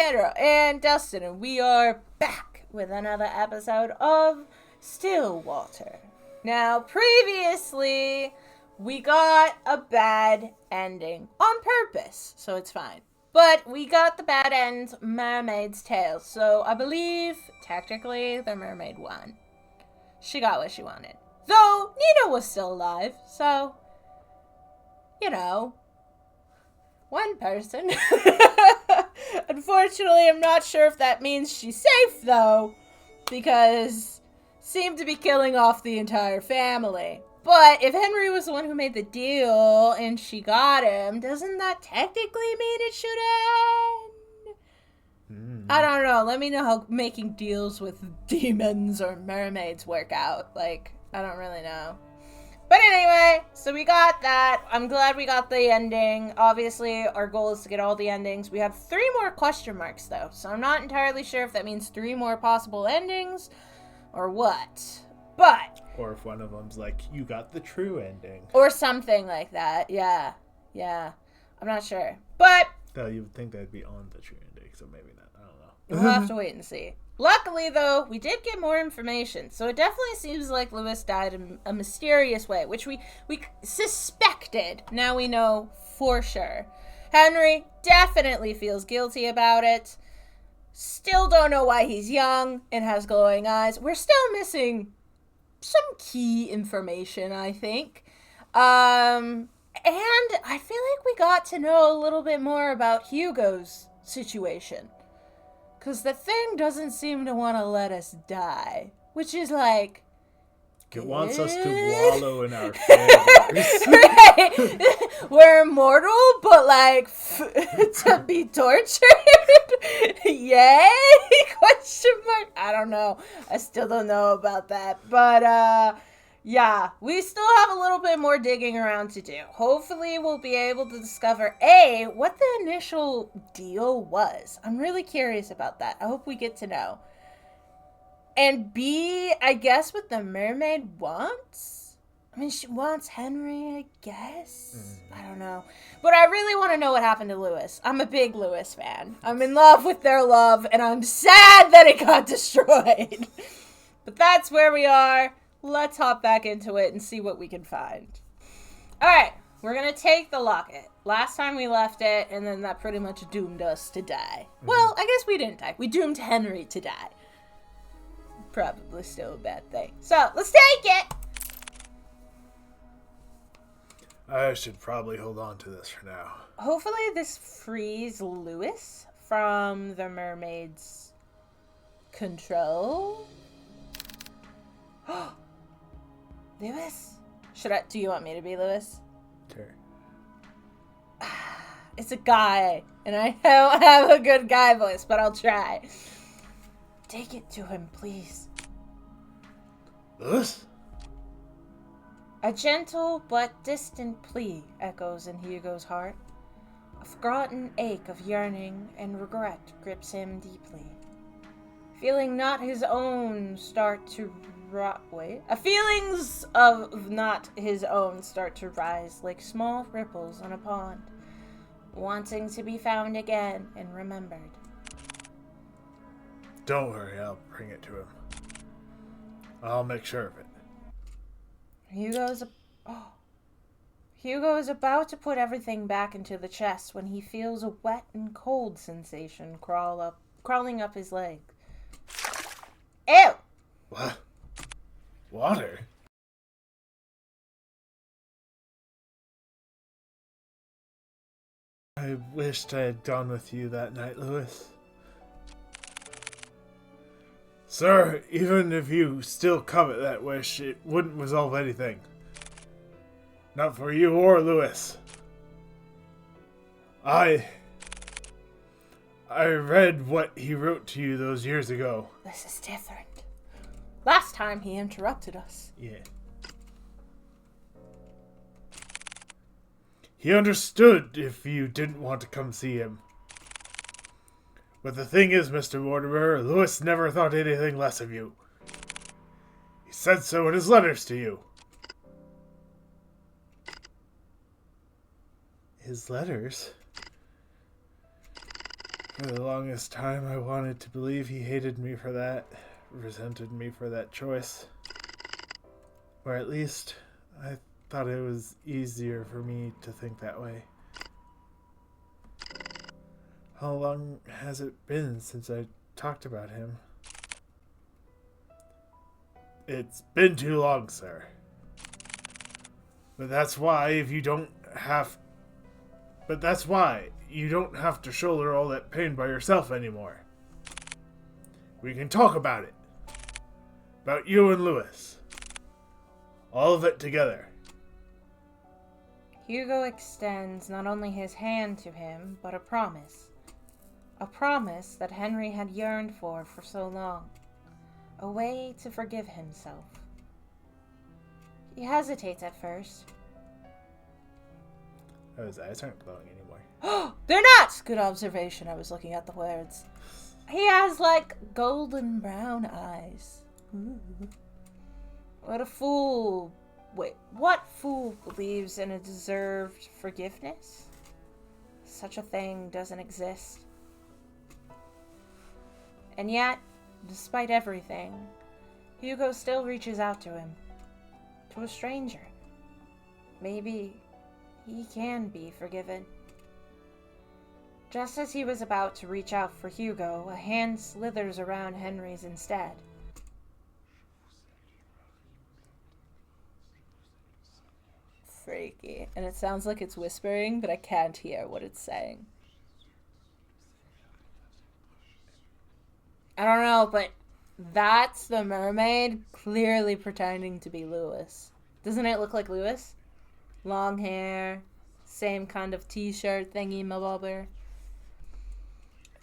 Kendra and Dustin, and we are back with another episode of Stillwater. Now, previously, we got a bad ending on purpose, so it's fine. But we got the bad end, mermaid's tale, so I believe, technically, the mermaid won. She got what she wanted. Though, Nina was still alive, so, you know, one person. Unfortunately, I'm not sure if that means she's safe, though, because seemed to be killing off the entire family. But if Henry was the one who made the deal and she got him, doesn't that technically mean it should end? I don't know. Let me know how making deals with demons or mermaids work out. Like, I don't really know. But anyway, so we got that. I'm glad we got the ending. Obviously, our goal is to get all the endings. We have 3 more question marks, though. So I'm not entirely sure if that means 3 more possible endings or what. But... or if one of them's like, you got the true ending. or something like that. Yeah. I'm not sure. But... no, you would think that'd be on the true ending, so maybe not. I don't know. we'll have to wait and see. Luckily, though, we did get more information, so it definitely seems like Lewis died in a mysterious way, which we suspected. Now we know for sure. Henry definitely feels guilty about it. Still don't know why he's young and has glowing eyes. We're still missing some key information, I think. And I feel like we got to know a little bit more about Hugo's situation. Because the thing doesn't seem to want to let us die. Which is like... it wants us to wallow in our failures. Right. We're immortal, but like, to be tortured? Yay? Question mark? I don't know. I still don't know about that. But, yeah, we still have a little bit more digging around to do. Hopefully we'll be able to discover, A, what the initial deal was. I'm really curious about that. I hope we get to know. And B, I guess what the mermaid wants? I mean, she wants Henry, I guess? I don't know. But I really want to know what happened to Lewis. I'm a big Lewis fan. I'm in love with their love, and I'm sad that it got destroyed. But that's where we are. Let's hop back into it and see what we can find. Alright, we're going to take the locket. Last time we left it, and then that pretty much doomed us to die. Well, I guess we didn't die. We doomed Henry to die. Probably still a bad thing. So, let's take it! I should probably hold on to this for now. Hopefully this frees Lewis from the mermaid's control. Lewis? Do you want me to be Lewis? Sure. It's a guy, and I don't have a good guy voice, but I'll try. Take it to him, please. Lewis? A gentle but distant plea echoes in Hugo's heart. A forgotten ache of yearning and regret grips him deeply. Feeling not his own start to feelings of not his own start to rise like small ripples on a pond, wanting to be found again and remembered. Don't worry, I'll bring it to him. I'll make sure of it. Hugo is about to put everything back into the chest when he feels a wet and cold sensation crawling up his leg. Ew! What? Water? I wished I had gone with you that night, Lewis. Sir, even if you still covet that wish, it wouldn't resolve anything. Not for you or Lewis. I read what he wrote to you those years ago. This is different. Last time he interrupted us. Yeah. He understood if you didn't want to come see him. But the thing is, Mr. Mortimer, Lewis never thought anything less of you. He said so in his letters to you. His letters? For the longest time, I wanted to believe he hated me for that, resented me for that choice. Or at least, I thought it was easier for me to think that way. How long has it been since I talked about him? It's been too long, sir. But that's why you don't have to shoulder all that pain by yourself anymore. We can talk about it. About you and Lewis. All of it together. Hugo extends not only his hand to him, but a promise. A promise that Henry had yearned for so long. A way to forgive himself. He hesitates at first. Oh, his eyes aren't glowing anymore. They're not! Good observation. I was looking at the words. He has, like, golden brown eyes. Ooh. What a fool. Wait, what fool believes in a deserved forgiveness? Such a thing doesn't exist. And yet, despite everything, Hugo still reaches out to him. To a stranger. Maybe he can be forgiven. Just as he was about to reach out for Hugo, a hand slithers around Henry's instead. Freaky. And it sounds like it's whispering, but I can't hear what it's saying. I don't know, but that's the mermaid clearly pretending to be Lewis. Doesn't it look like Lewis? Long hair, same kind of t-shirt thingy mabobber.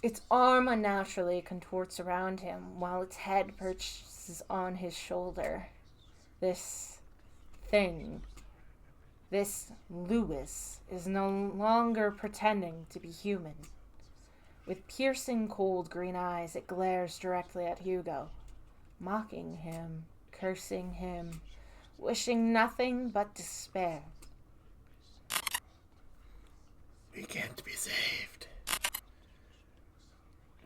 Its arm unnaturally contorts around him while its head perches on his shoulder. This thing, this Lewis, is no longer pretending to be human. With piercing cold green eyes, it glares directly at Hugo, mocking him, cursing him, wishing nothing but despair. We can't be saved.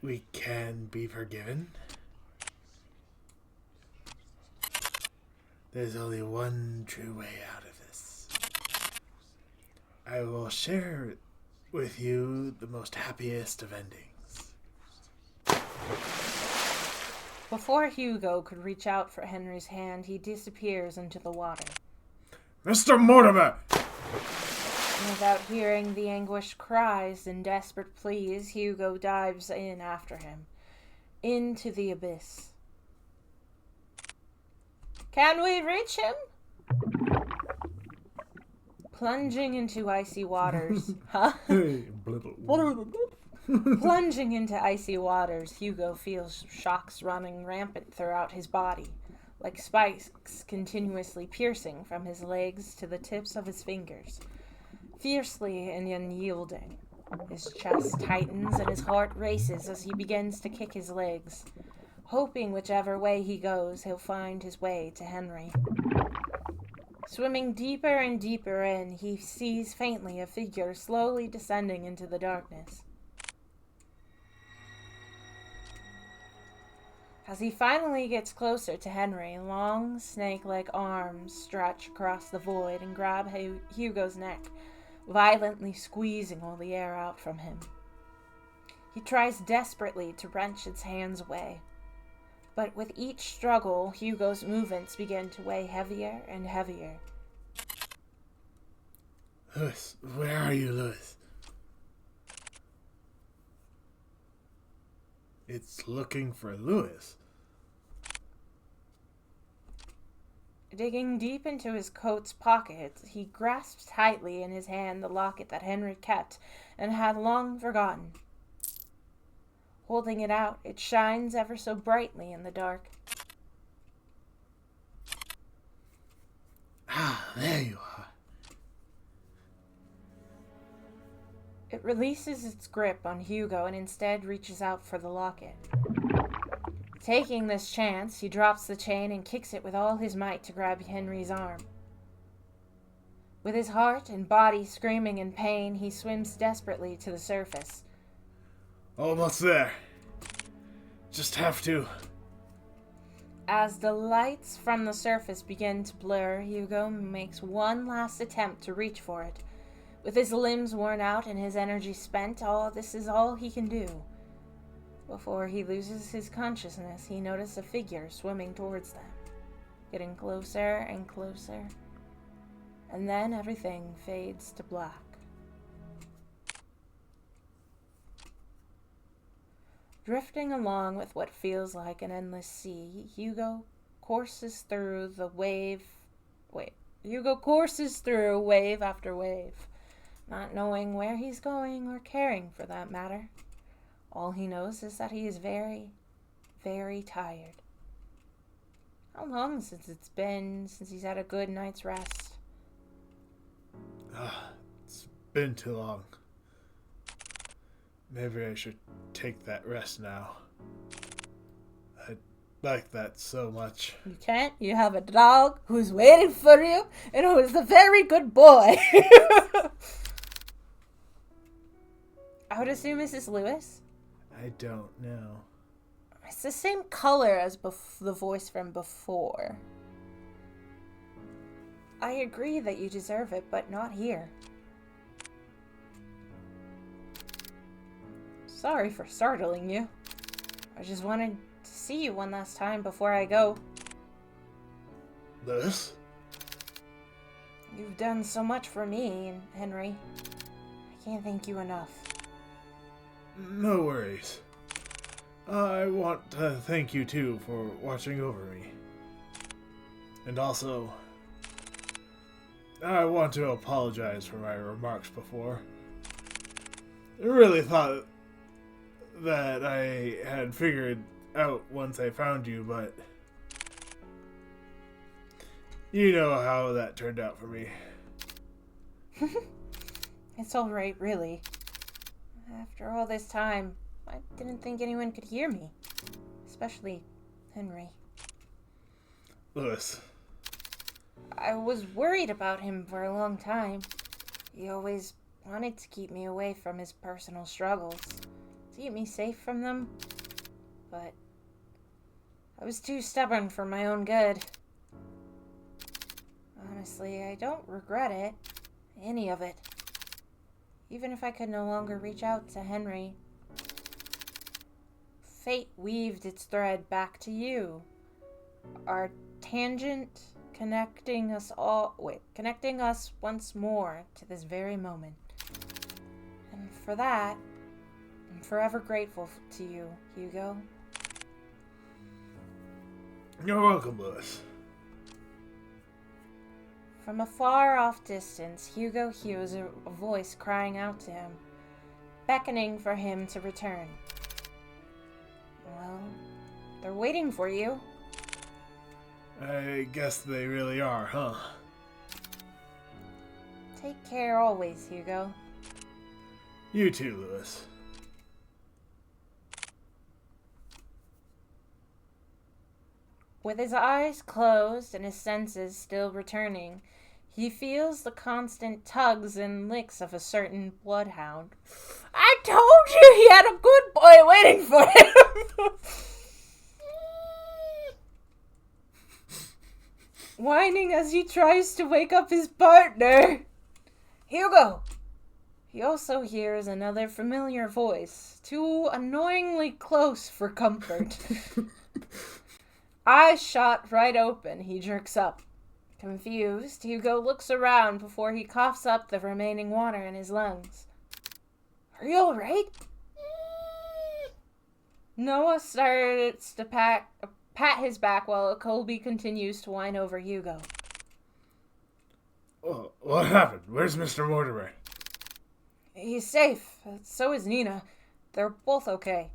We can be forgiven. There's only one true way out of this. I will share with you the most happiest of endings. Before Hugo could reach out for Henry's hand, he disappears into the water. Mr. Mortimer! Without hearing the anguished cries and desperate pleas, Hugo dives in after him, into the abyss. Can we reach him? Plunging into icy waters. Huh? Plunging into icy waters, Hugo feels shocks running rampant throughout his body, like spikes continuously piercing from his legs to the tips of his fingers. Fiercely and unyielding, his chest tightens and his heart races as he begins to kick his legs, hoping whichever way he goes, he'll find his way to Henry. Swimming deeper and deeper in, he sees faintly a figure slowly descending into the darkness. As he finally gets closer to Henry, long, snake-like arms stretch across the void and grab Hugo's neck, violently squeezing all the air out from him. He tries desperately to wrench its hands away, but with each struggle, Hugo's movements begin to weigh heavier and heavier. Lewis, where are you, Lewis? It's looking for Lewis. Digging deep into his coat's pockets, he grasps tightly in his hand the locket that Henry kept and had long forgotten. Holding it out, it shines ever so brightly in the dark. Ah, there you are. It releases its grip on Hugo and instead reaches out for the locket. Taking this chance, he drops the chain and kicks it with all his might to grab Henry's arm. With his heart and body screaming in pain, he swims desperately to the surface. Almost there. Just have to. As the lights from the surface begin to blur, Hugo makes one last attempt to reach for it. With his limbs worn out and his energy spent, this is all he can do. Before he loses his consciousness, he notices a figure swimming towards them, getting closer and closer. And then everything fades to black. Drifting along with what feels like an endless sea, Hugo courses through wave after wave, not knowing where he's going or caring for that matter. All he knows is that he is very, very tired. How long since it's been since he's had a good night's rest? It's been too long. Maybe I should take that rest now. I like that so much. You can't. You have a dog who's waiting for you and who is a very good boy. I would assume Mrs. Lewis. I don't know. It's the same color as the voice from before. I agree that you deserve it, but not here. Sorry for startling you. I just wanted to see you one last time before I go. This? You've done so much for me, Henry. I can't thank you enough. No worries. I want to thank you too for watching over me. And also, I want to apologize for my remarks before. I really thought that I had figured out once I found you, but you know how that turned out for me. It's alright, really. After all this time, I didn't think anyone could hear me. Especially Henry. Lewis. I was worried about him for a long time. He always wanted to keep me away from his personal struggles, to keep me safe from them. But I was too stubborn for my own good. Honestly, I don't regret it. Any of it. Even if I could no longer reach out to Henry. Fate weaved its thread back to you. Our tangent connecting us once more to this very moment. And for that, I'm forever grateful to you, Hugo. You're welcome, Lewis. From a far-off distance, Hugo hears a voice crying out to him, beckoning for him to return. Well, they're waiting for you. I guess they really are, huh? Take care always, Hugo. You too, Lewis. With his eyes closed and his senses still returning, he feels the constant tugs and licks of a certain bloodhound. I told you he had a good boy waiting for him! Whining as he tries to wake up his partner. Hugo! He also hears another familiar voice, too annoyingly close for comfort. Eyes shot right open, he jerks up. Confused, Hugo looks around before he coughs up the remaining water in his lungs. Are you alright? Noah starts to pat his back while Colby continues to whine over Hugo. Oh, what happened? Where's Mr. Mortimer? He's safe. So is Nina. They're both okay.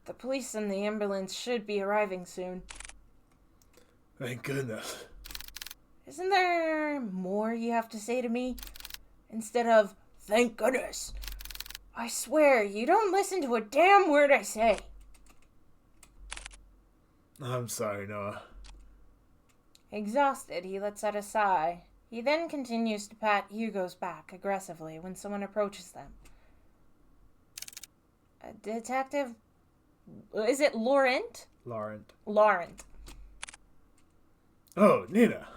The police and the ambulance should be arriving soon. Thank goodness. Isn't there more you have to say to me? Instead of, thank goodness. I swear, you don't listen to a damn word I say. I'm sorry, Noah. Exhausted, he lets out a sigh. He then continues to pat Hugo's back aggressively when someone approaches them. Detective... Is it Laurent? Laurent. Laurent. Oh, Nina.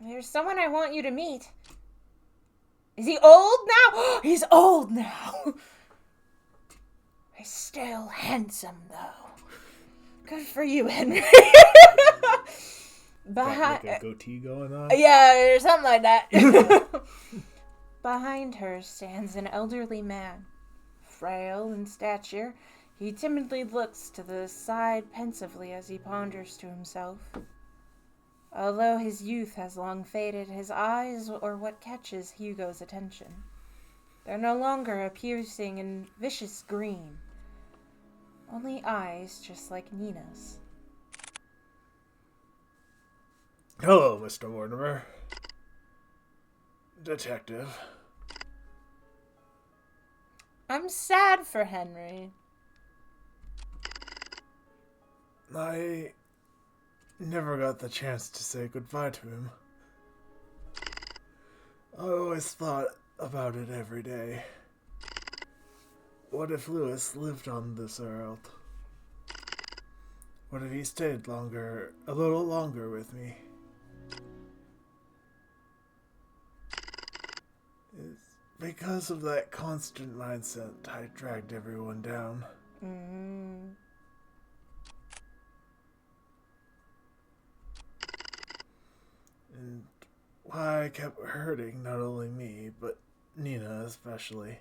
There's someone I want you to meet. Is he old now? He's old now. He's still handsome, though. Good for you, Henry. Got like a goatee going on? Yeah, or something like that. Behind her stands an elderly man. Frail in stature, he timidly looks to the side pensively as he ponders to himself. Although his youth has long faded, his eyes are what catches Hugo's attention. They're no longer a piercing and vicious green. Only eyes just like Nina's. Hello, Mr. Mortimer. Detective. I'm sad for Henry. I never got the chance to say goodbye to him. I always thought about it every day. What if Lewis lived on this earth? What if he stayed a little longer with me? It's because of that constant mindset I dragged everyone down. Mm. And why I kept hurting not only me, but Nina especially.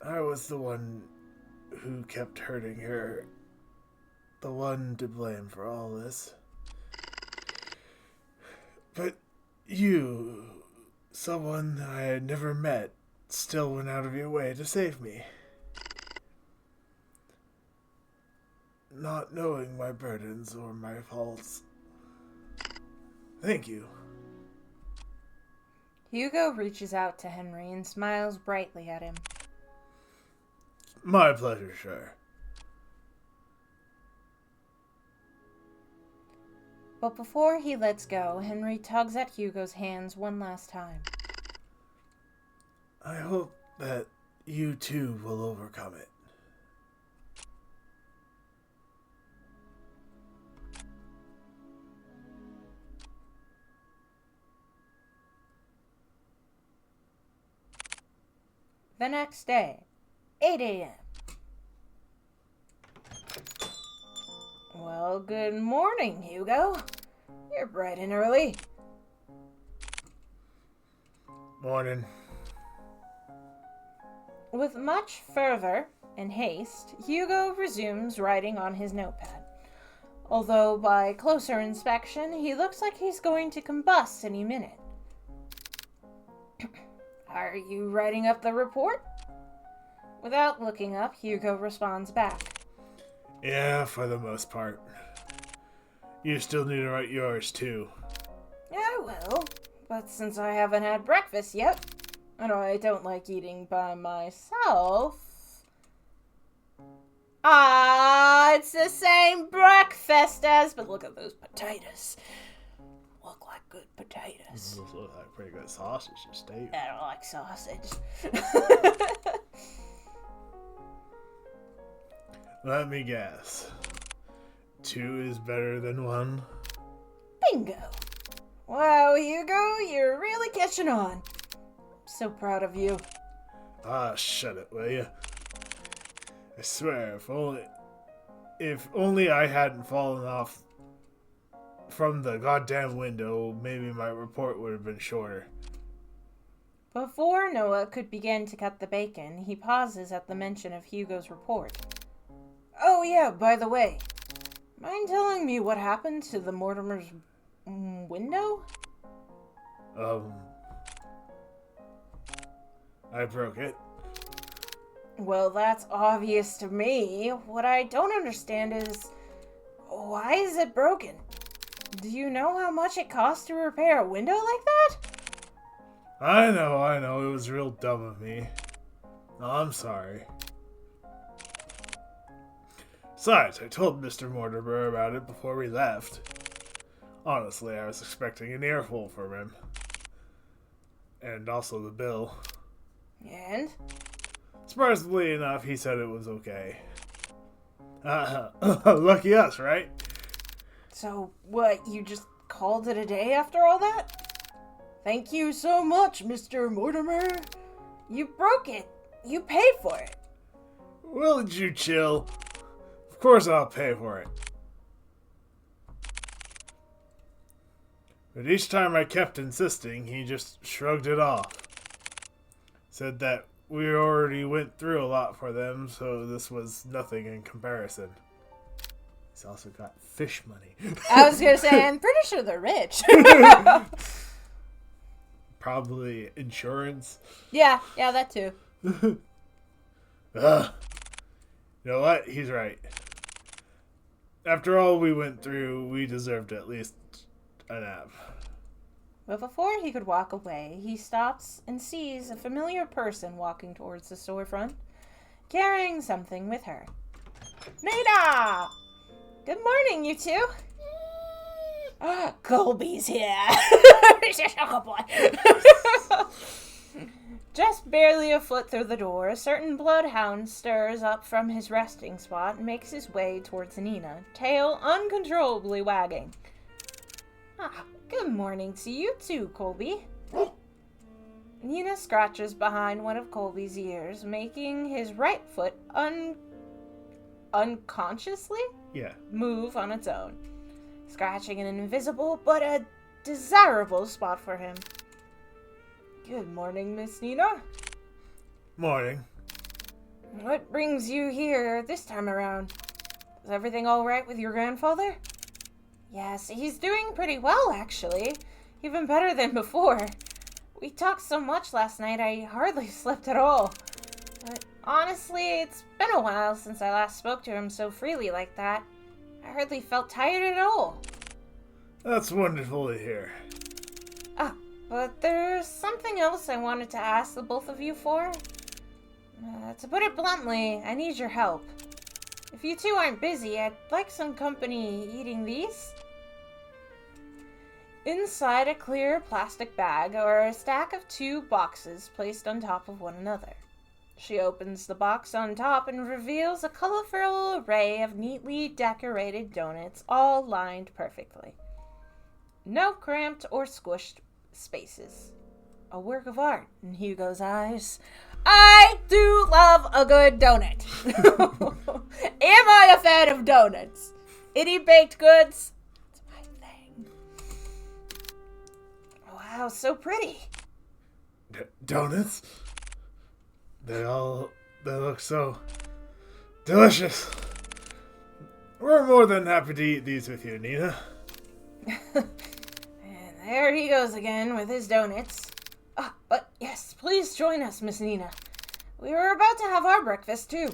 I was the one who kept hurting her. The one to blame for all this. But you, someone I had never met, still went out of your way to save me. Not knowing my burdens or my faults. Thank you. Hugo reaches out to Henry and smiles brightly at him. My pleasure, sir. But before he lets go, Henry tugs at Hugo's hands one last time. I hope that you too will overcome it. The next day, 8 a.m. Well, good morning, Hugo. You're bright and early. Morning. With much fervor and haste, Hugo resumes writing on his notepad. Although by closer inspection, he looks like he's going to combust any minute. Are you writing up the report? Without looking up, Hugo responds back. Yeah, for the most part. You still need to write yours, too. I will, but since I haven't had breakfast yet, and I don't like eating by myself... it's the same breakfast as... But look at those potatoes. Look like good potatoes. Those look like pretty good sausage and steak. I don't like sausage. Let me guess. 2 is better than 1? Bingo. Wow, Hugo, you're really catching on. I'm so proud of you. Ah, shut it, will you? I swear, if only I hadn't fallen off from the goddamn window, maybe my report would have been shorter. Before Noah could begin to cut the bacon, he pauses at the mention of Hugo's report. Oh yeah, by the way, mind telling me what happened to the Mortimer's window? I broke it. Well, that's obvious to me. What I don't understand is, why is it broken? Do you know how much it costs to repair a window like that? I know, it was real dumb of me. I'm sorry. Besides, I told Mr. Mortimer about it before we left. Honestly, I was expecting an earful from him. And also the bill. And? Surprisingly enough, he said it was okay. Lucky us, right? So, what, you just called it a day after all that? Thank you so much, Mr. Mortimer. You broke it. You paid for it. Will you chill? Of course I'll pay for it. But each time I kept insisting, he just shrugged it off. Said that we already went through a lot for them, so this was nothing in comparison. He's also got fish money. I was going to say, I'm pretty sure they're rich. Probably insurance. Yeah, that too. You know what? He's right. After all we went through, we deserved at least a nap. But before he could walk away, he stops and sees a familiar person walking towards the storefront, carrying something with her. Nada! Good morning, you two. Colby's here. Just barely a foot through the door, a certain bloodhound stirs up from his resting spot and makes his way towards Nina, tail uncontrollably wagging. Good morning to you too, Colby. Nina scratches behind one of Colby's ears, making his right foot unconsciously move on its own, scratching an invisible but a desirable spot for him. Good morning, Miss Nina. Morning. What brings you here this time around? Is everything all right with your grandfather? Yes, he's doing pretty well, actually. Even better than before. We talked so much last night, I hardly slept at all. But honestly, it's been a while since I last spoke to him so freely like that. I hardly felt tired at all. That's wonderful to hear. But there's something else I wanted to ask the both of you for. To put it bluntly, I need your help. If you two aren't busy, I'd like some company eating these. Inside a clear plastic bag are a stack of 2 boxes placed on top of one another. She opens the box on top and reveals a colorful array of neatly decorated donuts, all lined perfectly. No cramped or squished spaces. A work of art in Hugo's eyes. I do love a good donut. Am I a fan of donuts? Any baked goods? It's my thing. Wow, so pretty. Donuts? They look so delicious. We're more than happy to eat these with you, Nina. And there he goes again with his donuts. But yes, please join us, Miss Nina. We were about to have our breakfast, too.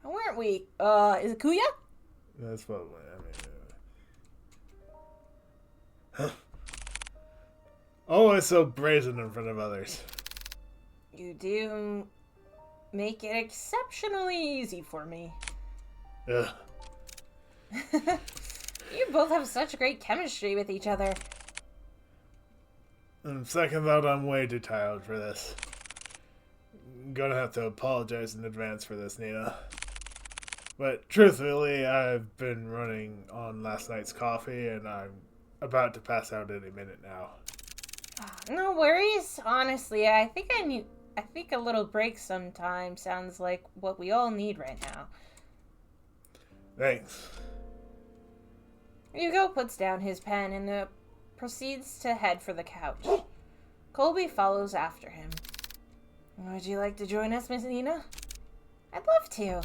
Weren't we? Is it Kuya? That's what I mean. Always so brazen in front of others. You do make it exceptionally easy for me. Ugh. You both have such great chemistry with each other. And second thought, I'm way too tired for this. I'm gonna have to apologize in advance for this, Nina. But truthfully, I've been running on last night's coffee, and I'm about to pass out any minute now. No worries. Honestly, I think a little break sometime sounds like what we all need right now. Thanks. Hugo puts down his pen and proceeds to head for the couch. Colby follows after him. Would you like to join us, Miss Nina? I'd love to.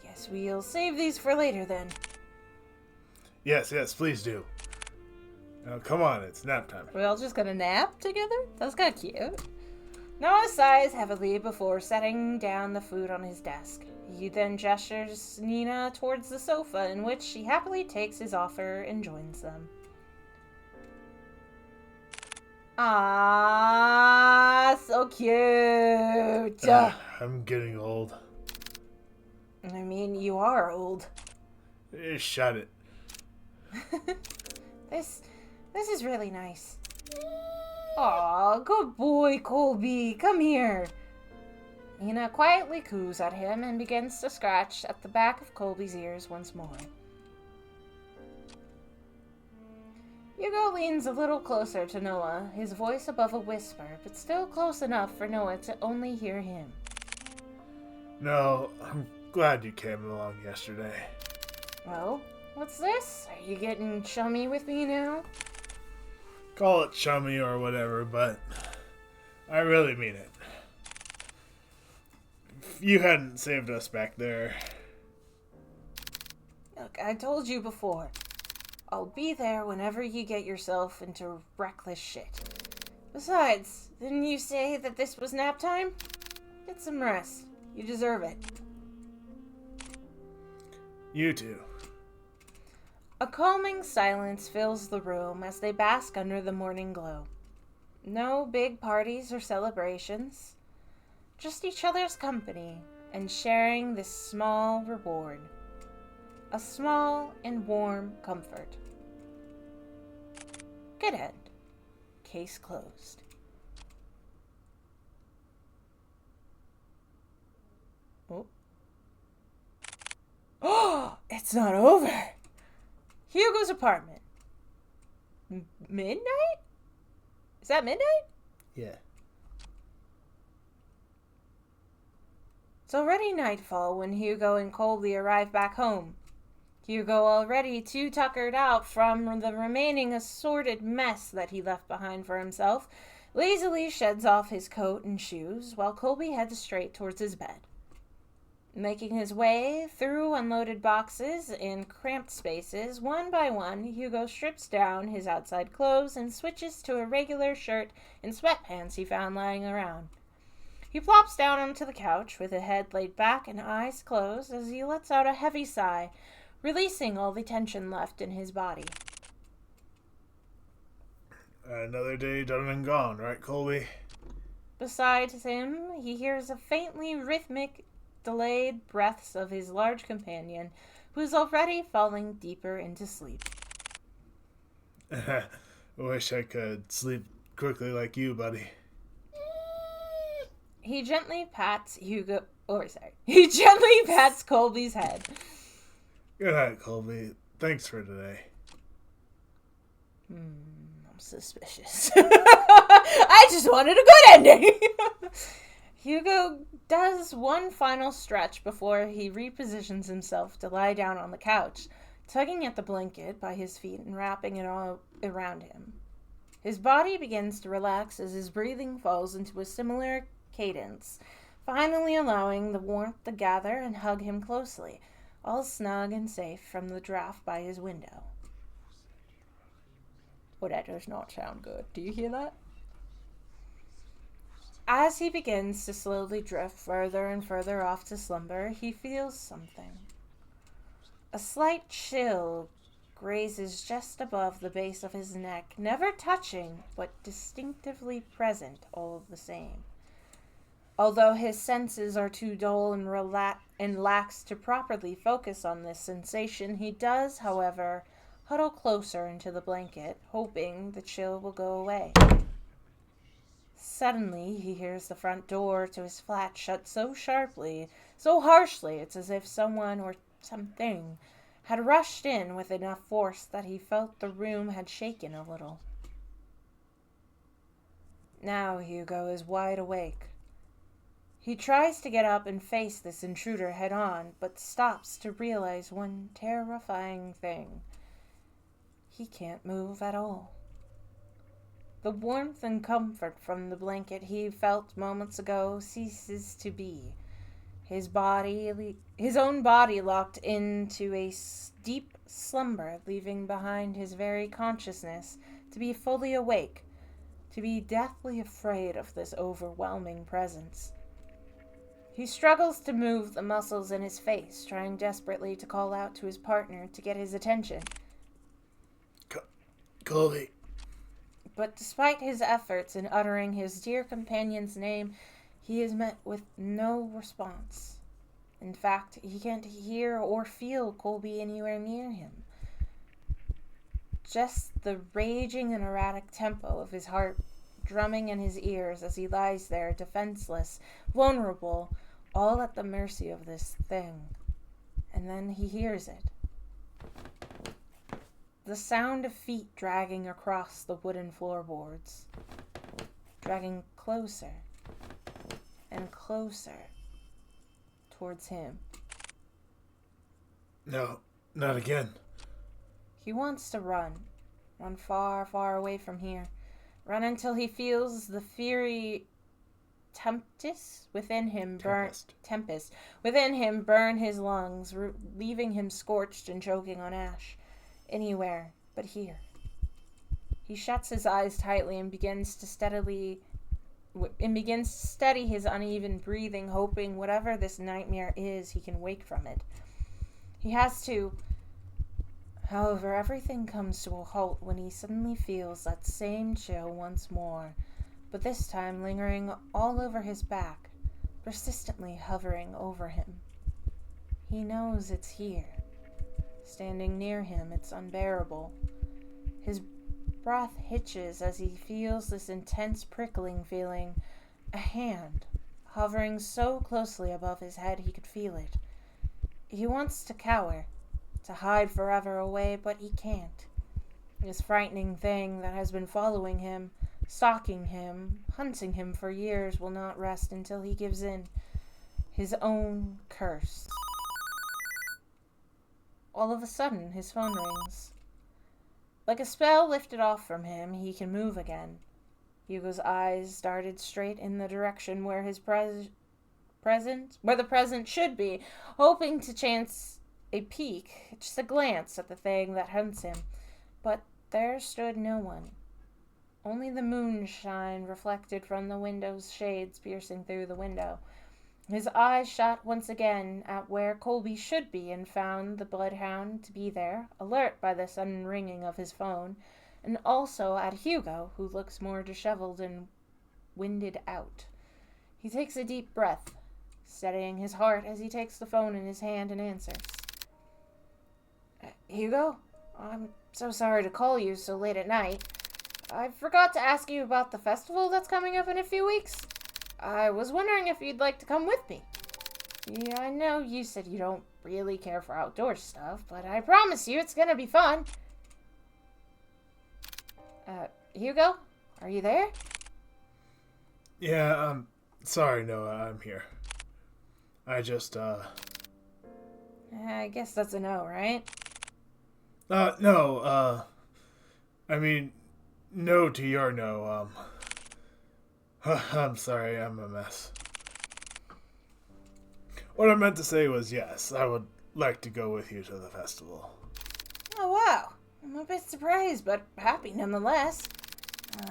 Guess we'll save these for later then. Yes, please do. Now, come on, it's nap time. We're all just gonna nap together? That's kind of cute. Noah sighs heavily before setting down the food on his desk. He then gestures Nina towards the sofa, in which she happily takes his offer and joins them. Ah, so cute. I'm getting old. I mean, you are old. Shut it. This is really nice. Aw, good boy, Colby. Come here. Ina quietly coos at him and begins to scratch at the back of Colby's ears once more. Hugo leans a little closer to Noah, his voice above a whisper, but still close enough for Noah to only hear him. No, I'm glad you came along yesterday. Well, what's this? Are you getting chummy with me now? Call it chummy or whatever, but I really mean it. If you hadn't saved us back there... Look, I told you before. I'll be there whenever you get yourself into reckless shit. Besides, didn't you say that this was nap time? Get some rest. You deserve it. You too. A calming silence fills the room as they bask under the morning glow. No big parties or celebrations. Just each other's company and sharing this small reward. A small and warm comfort. Good end. Case closed. Oh, it's not over. Hugo's apartment. Midnight? Is that midnight? Yeah. It's already nightfall when Hugo and Colby arrive back home. Hugo, already too tuckered out from the remaining assorted mess that he left behind for himself, lazily sheds off his coat and shoes, while Colby heads straight towards his bed. Making his way through unloaded boxes and cramped spaces, one by one, Hugo strips down his outside clothes and switches to a regular shirt and sweatpants he found lying around. He plops down onto the couch with a head laid back and eyes closed as he lets out a heavy sigh, releasing all the tension left in his body. Another day done and gone, right, Colby? Beside him, he hears a faintly rhythmic, delayed breaths of his large companion, who is already falling deeper into sleep. Wish I could sleep quickly like you, buddy. He gently pats Colby's head. Good night, Colby. Thanks for today. I'm suspicious. I just wanted a good ending. Hugo does one final stretch before he repositions himself to lie down on the couch, tugging at the blanket by his feet and wrapping it all around him. His body begins to relax as his breathing falls into a similar cadence, finally allowing the warmth to gather and hug him closely, all snug and safe from the draft by his window. Oh, that does not sound good. Do you hear that? As he begins to slowly drift further and further off to slumber, he feels something. A slight chill grazes just above the base of his neck, never touching, but distinctively present all the same. Although his senses are too dull and lax to properly focus on this sensation, he does, however, huddle closer into the blanket, hoping the chill will go away. Suddenly, he hears the front door to his flat shut so sharply, so harshly, it's as if someone or something had rushed in with enough force that he felt the room had shaken a little. Now Hugo is wide awake. He tries to get up and face this intruder head on, but stops to realize one terrifying thing. He can't move at all. The warmth and comfort from the blanket he felt moments ago ceases to be. His own body locked into a deep slumber, leaving behind his very consciousness to be fully awake, to be deathly afraid of this overwhelming presence. He struggles to move the muscles in his face, trying desperately to call out to his partner to get his attention. Colby. But despite his efforts in uttering his dear companion's name, he is met with no response. In fact, he can't hear or feel Colby anywhere near him. Just the raging and erratic tempo of his heart drumming in his ears as he lies there, defenseless, vulnerable, all at the mercy of this thing. And then he hears it. The sound of feet dragging across the wooden floorboards. Dragging closer and closer towards him. No, not again. He wants to run. Run far, far away from here. Run until he feels the fiery tempest within him burn his lungs, leaving him scorched and choking on ash. Anywhere but here. He shuts his eyes tightly and begins to steady his uneven breathing, hoping whatever this nightmare is, he can wake from it. He has to. However, everything comes to a halt when he suddenly feels that same chill once more, but this time lingering all over his back, persistently hovering over him. He knows it's here. Standing near him, it's unbearable. His breath hitches as he feels this intense prickling feeling, a hand hovering so closely above his head he could feel it. He wants to cower, to hide forever away, but he can't. This frightening thing that has been following him, stalking him, hunting him for years will not rest until he gives in. His own curse. All of a sudden, his phone rings. Like a spell lifted off from him, he can move again. Hugo's eyes darted straight in the direction where his the present should be, hoping to chance a peek, just a glance at the thing that hunts him. But there stood no one. Only the moonshine reflected from the window's shades piercing through the window. His eyes shot once again at where Colby should be and found the bloodhound to be there, alert by the sudden ringing of his phone, and also at Hugo, who looks more disheveled and winded out. He takes a deep breath, steadying his heart as he takes the phone in his hand and answers. Hugo? I'm so sorry to call you so late at night. I forgot to ask you about the festival that's coming up in a few weeks. I was wondering if you'd like to come with me. Yeah, I know you said you don't really care for outdoor stuff, but I promise you it's gonna be fun. Hugo? Are you there? Yeah, sorry, Noah, I'm here. I guess that's a no, right? No, I mean, no to your no, I'm sorry, I'm a mess. What I meant to say was yes, I would like to go with you to the festival. Oh, wow. I'm a bit surprised, but happy nonetheless.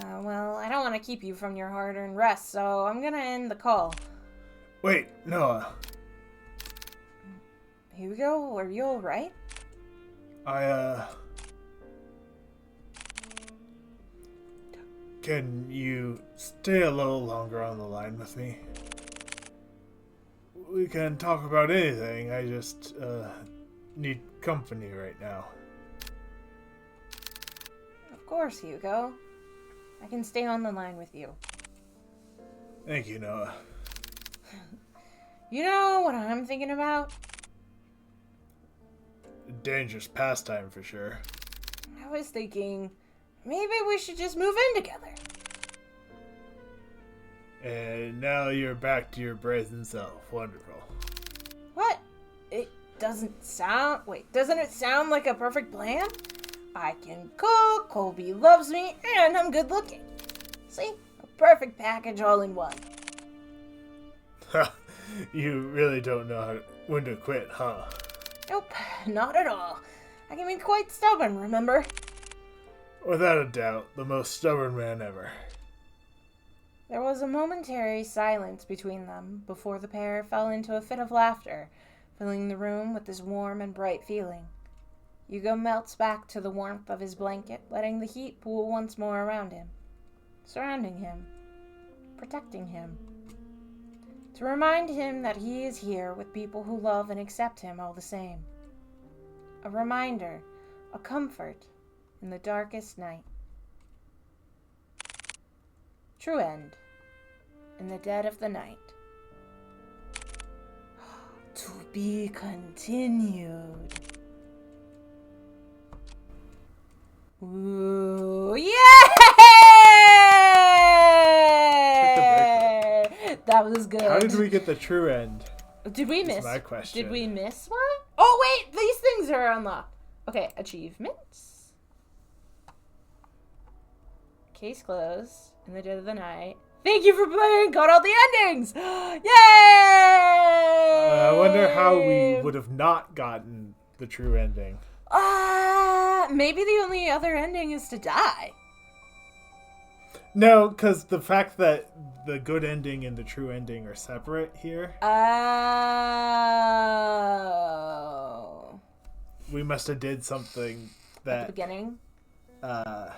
Well, I don't want to keep you from your hard-earned rest, so I'm gonna end the call. Wait, Noah. Hugo, are you alright? Can you stay a little longer on the line with me? We can talk about anything, I just, need company right now. Of course, Hugo. I can stay on the line with you. Thank you, Noah. You know what I'm thinking about? A dangerous pastime for sure. I was thinking, maybe we should just move in together. And now you're back to your brazen self. Wonderful. What? Doesn't it sound like a perfect plan? I can cook, Colby loves me, and I'm good looking. See? A perfect package all in one. You really don't know when to quit, huh? Nope, not at all. I can be quite stubborn, remember? Without a doubt, the most stubborn man ever. There was a momentary silence between them before the pair fell into a fit of laughter, filling the room with this warm and bright feeling. Hugo melts back to the warmth of his blanket, letting the heat pool once more around him, surrounding him, protecting him, to remind him that he is here with people who love and accept him all the same. A reminder, a comfort in the darkest night. True end. In the dead of the night. To be continued. Ooh, yay! That was good. How did we get the true end? Did we miss? That's my question. Did we miss one? Oh wait, these things are unlocked. Okay, achievements. Case closed. In the dead of the night. Thank you for playing. Got all the endings. Yay! I wonder how we would have not gotten the true ending. Maybe the only other ending is to die. No, because the fact that the good ending and the true ending are separate here. Oh. We must have did something that At the beginning? Our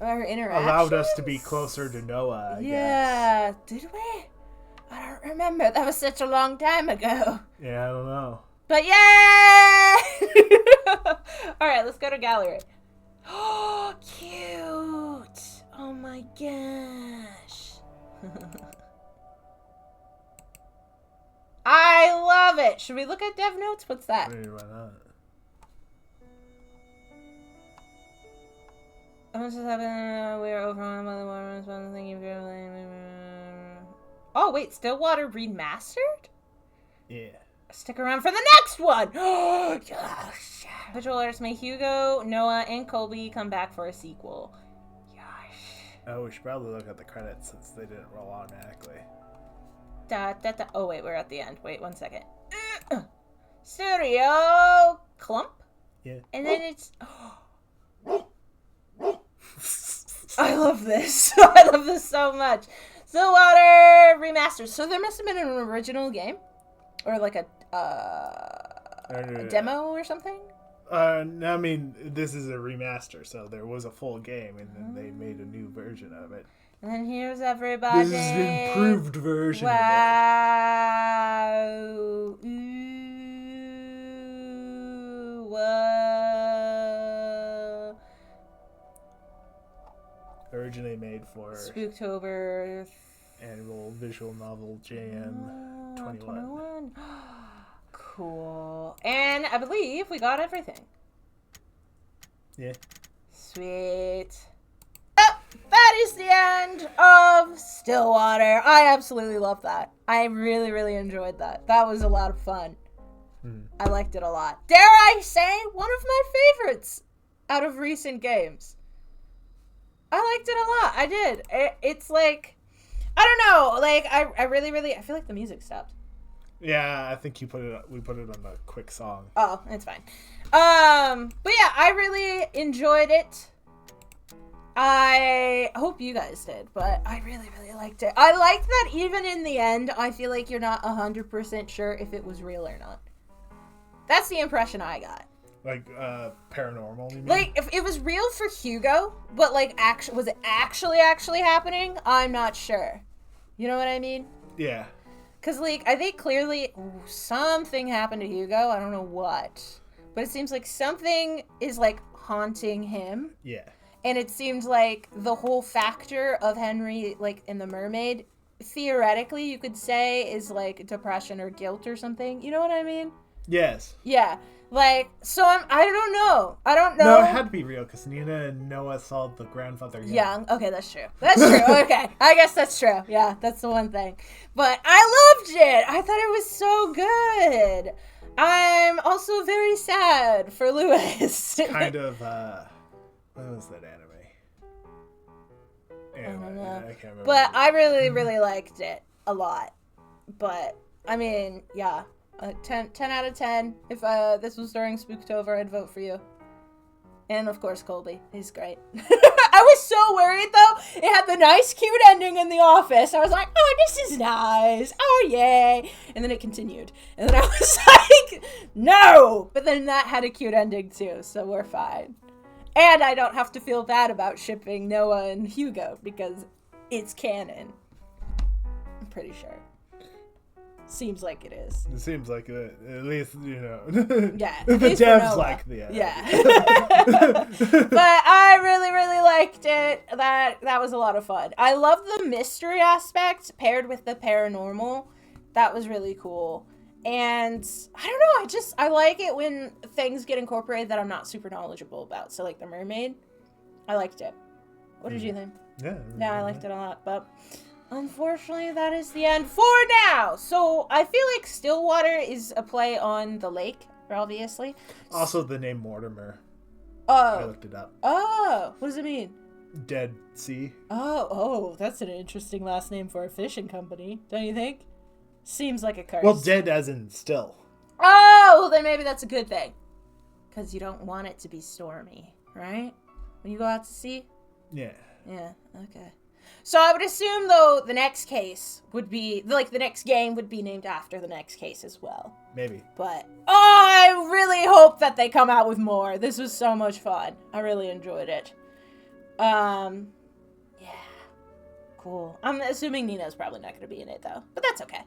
allowed us to be closer to Noah, I guess. Did we? I don't remember. That was such a long time ago. Yeah, I don't know. But yay! Alright, let's go to gallery. Oh, cute! Oh my gosh. I love it! Should we look at dev notes? What's that? Wait, why not? What just happened? We are overwhelmed by the water response. Thank you for playing. Oh, wait, Stillwater remastered? Yeah. Stick around for the next one! Oh, gosh. Visual artists may Hugo, Noah, and Colby come back for a sequel. Gosh. Oh, we should probably look at the credits since they didn't roll automatically. Oh, wait, we're at the end. Wait, 1 second. Studio Clump? Yeah. And then it's... I love this. I love this so much. Stillwater remastered. So there must have been an original game? Or like a demo or something? I mean, this is a remaster, so there was a full game, and then they made a new version of it. And then here's everybody. This is an improved version of it. Wow. Ooh. Whoa. Originally made for Spooktober. Annual Visual Novel Jam 21. Cool. And I believe we got everything. Yeah. Sweet. Oh, that is the end of Stillwater. I absolutely love that. I really, really enjoyed that. That was a lot of fun. I liked it a lot. Dare I say, one of my favorites out of recent games. I liked it a lot. I did. It's like, I don't know. Like, I really, I feel like the music stopped. Yeah, I think we put it on a quick song. Oh, it's fine. But yeah, I really enjoyed it. I hope you guys did, but I really, really liked it. I liked that even in the end, I feel like you're not 100% sure if it was real or not. That's the impression I got. Like, paranormal, you mean? Like, if it was real for Hugo, but like, was it actually happening? I'm not sure. You know what I mean? Yeah. Because, like, I think clearly something happened to Hugo. I don't know what. But it seems like something is, like, haunting him. Yeah. And it seems like the whole factor of Henry, like, in the mermaid, theoretically, you could say, is, like, depression or guilt or something. You know what I mean? Yes. Yeah. Like, so I don't know. I don't know. No, it had to be real, because Nina and Noah saw the grandfather young. Okay, that's true. That's true. Okay. I guess that's true. Yeah, that's the one thing. But I loved it. I thought it was so good. I'm also very sad for Lewis. Kind of, what was that anime? Anyway, I don't know. I can't remember. But I really, really liked it a lot. But, I mean, yeah. 10 out of 10. If this was during Spooktober, I'd vote for you. And, of course, Colby. He's great. I was so worried, though. It had the nice, cute ending in The Office. I was like, oh, this is nice. Oh, yay. And then it continued. And then I was like, no. But then that had a cute ending, too. So we're fine. And I don't have to feel bad about shipping Noah and Hugo because it's canon. I'm pretty sure. Seems like it is. It seems like it. At least, Yeah. the devs like the Yeah. But I really, really liked it. That was a lot of fun. I love the mystery aspect paired with the paranormal. That was really cool. And I don't know, I like it when things get incorporated that I'm not super knowledgeable about. So like the mermaid, I liked it. What did you think? Yeah, I liked it a lot, but unfortunately that is the end for now. So I feel like Stillwater is a play on the lake, obviously. Also the name Mortimer. Oh. I looked it up. Oh, what does it mean? Dead Sea. Oh, that's an interesting last name for a fishing company, don't you think? Seems like a curse. Well, dead as in still. Oh, well then maybe that's a good thing. Because you don't want it to be stormy, right? When you go out to sea? Yeah. Yeah, okay. So I would assume, though, the next case would be, like, the next game would be named after the next case as well. Maybe. But, I really hope that they come out with more. This was so much fun. I really enjoyed it. Yeah. Cool. I'm assuming Nina's probably not going to be in it, though. But that's okay.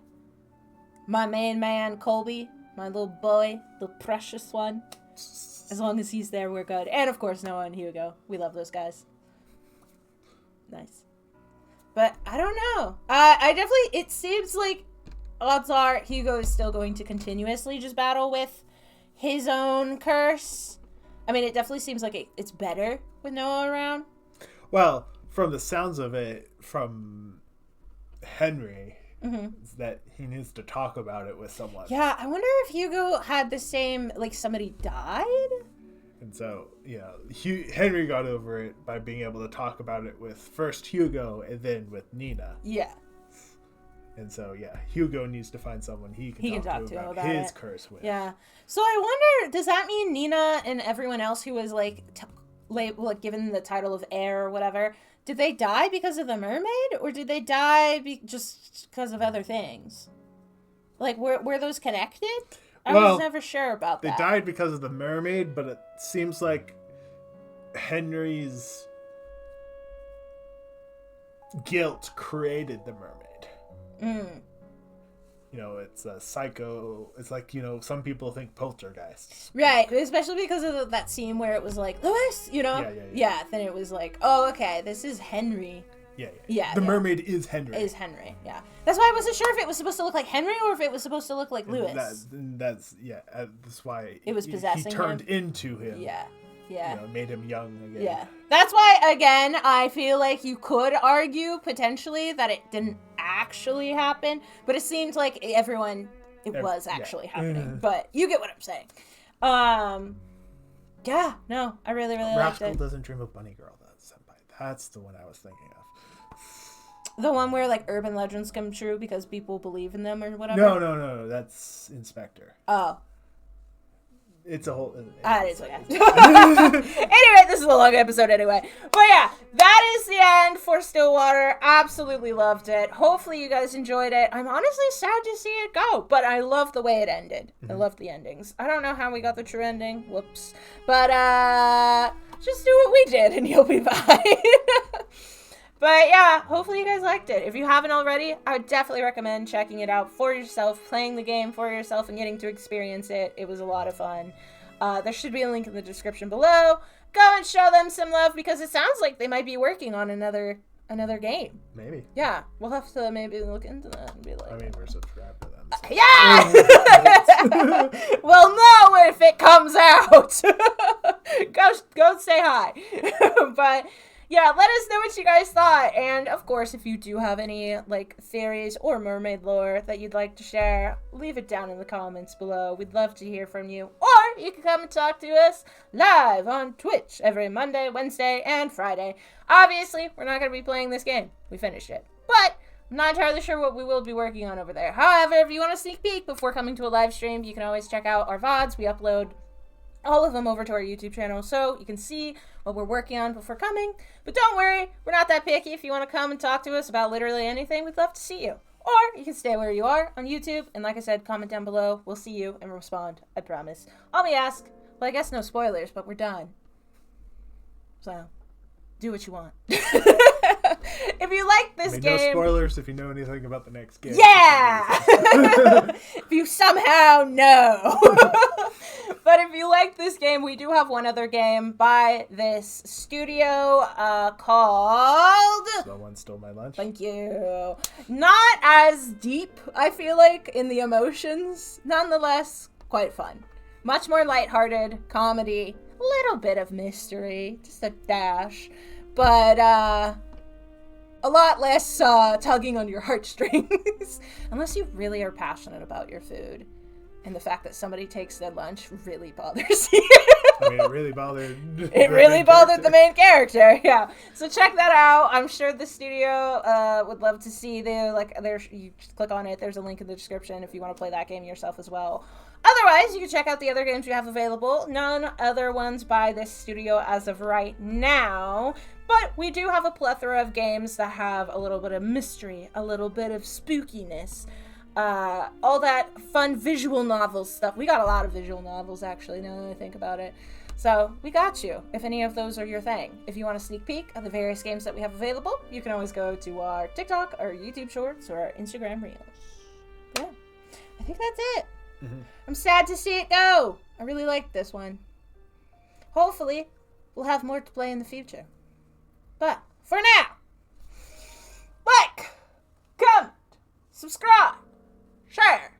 My main man, Colby, my little boy, the precious one. As long as he's there, we're good. And, of course, Noah and Hugo. We love those guys. Nice. But I don't know. I definitely, it seems like odds are Hugo is still going to continuously just battle with his own curse. I mean, it definitely seems like it's better with Noah around. Well, from the sounds of it, from Henry, is that he needs to talk about it with someone. Yeah, I wonder if Hugo had the same, like somebody died? And so, Henry got over it by being able to talk about it with first Hugo and then with Nina. Yeah. And so, Hugo needs to find someone he can talk to about his curse with. Yeah. So I wonder, does that mean Nina and everyone else who was given the title of heir or whatever, did they die because of the mermaid, or did they die just because of other things? Like, were those connected? I was never sure about that. They died because of the mermaid, but it seems like Henry's guilt created the mermaid. It's a psycho. It's like, some people think poltergeists. Right, especially because of that scene where it was like, Lewis, Yeah, then it was like, oh, okay, this is Henry. Yeah. The mermaid is Henry. Yeah. That's why I wasn't sure if it was supposed to look like Henry or if it was supposed to look like Lewis. That's why it was possessing him. He turned into him. Yeah. Made him young again. Yeah. That's why, again, I feel like you could argue, potentially, that it didn't actually happen. But it seemed like it was actually happening. But you get what I'm saying. Yeah, no, I really, really liked it. Rascal Doesn't Dream of Bunny Girl, that's the one I was thinking of. The one where, like, urban legends come true because people believe in them or whatever? No, that's Inspector. Oh. It's a whole... It's okay. Anyway, this is a long episode anyway. But yeah, that is the end for Stillwater. Absolutely loved it. Hopefully you guys enjoyed it. I'm honestly sad to see it go, but I love the way it ended. I love the endings. I don't know how we got the true ending. Whoops. But, just do what we did and you'll be fine. But yeah, hopefully you guys liked it. If you haven't already, I would definitely recommend checking it out for yourself, playing the game for yourself, and getting to experience it. It was a lot of fun. There should be a link in the description below. Go and show them some love because it sounds like they might be working on another game. Maybe. Yeah, we'll have to maybe look into that and be like... I mean, we're subscribed to them. So. Yeah! We'll know if it comes out. Go say hi. But... yeah, let us know what you guys thought. And, of course, if you do have any, theories or mermaid lore that you'd like to share, leave it down in the comments below. We'd love to hear from you. Or you can come and talk to us live on Twitch every Monday, Wednesday, and Friday. Obviously, we're not going to be playing this game. We finished it. But I'm not entirely sure what we will be working on over there. However, if you want a sneak peek before coming to a live stream, you can always check out our VODs. We upload all of them over to our YouTube channel so you can see what we're working on before coming. But don't worry, we're not that picky. If you want to come and talk to us about literally anything, we'd love to see you. Or you can stay where you are on YouTube, and like I said, comment down below. We'll see you and respond, I promise. All we ask, well, I guess no spoilers, but we're done. So, do what you want. If you like this game... no spoilers if you know anything about the next game. Yeah! you somehow know. But if you like this game, we do have one other game by this studio called... Someone Stole My Lunch. Thank you. Not as deep, I feel like, in the emotions. Nonetheless, quite fun. Much more lighthearted, comedy, a little bit of mystery, just a dash. But a lot less tugging on your heartstrings. Unless you really are passionate about your food. And the fact that somebody takes their lunch really bothers you. I mean, it really bothered... It really bothered the main character, yeah. So check that out. I'm sure the studio would love to see you just click on it. There's a link in the description if you want to play that game yourself as well. Otherwise, you can check out the other games we have available. None other ones by this studio as of right now. But we do have a plethora of games that have a little bit of mystery, a little bit of spookiness. All that fun visual novel stuff. We got a lot of visual novels, actually, now that I think about it. So, we got you, if any of those are your thing. If you want a sneak peek of the various games that we have available, you can always go to our TikTok, our YouTube Shorts, or our Instagram Reels. Yeah, I think that's it. Mm-hmm. I'm sad to see it go. I really liked this one. Hopefully, we'll have more to play in the future. But, for now, like, comment, subscribe, share,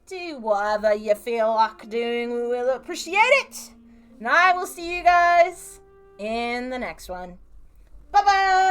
do whatever you feel like doing. We will appreciate it. And I will see you guys in the next one. Bye-bye.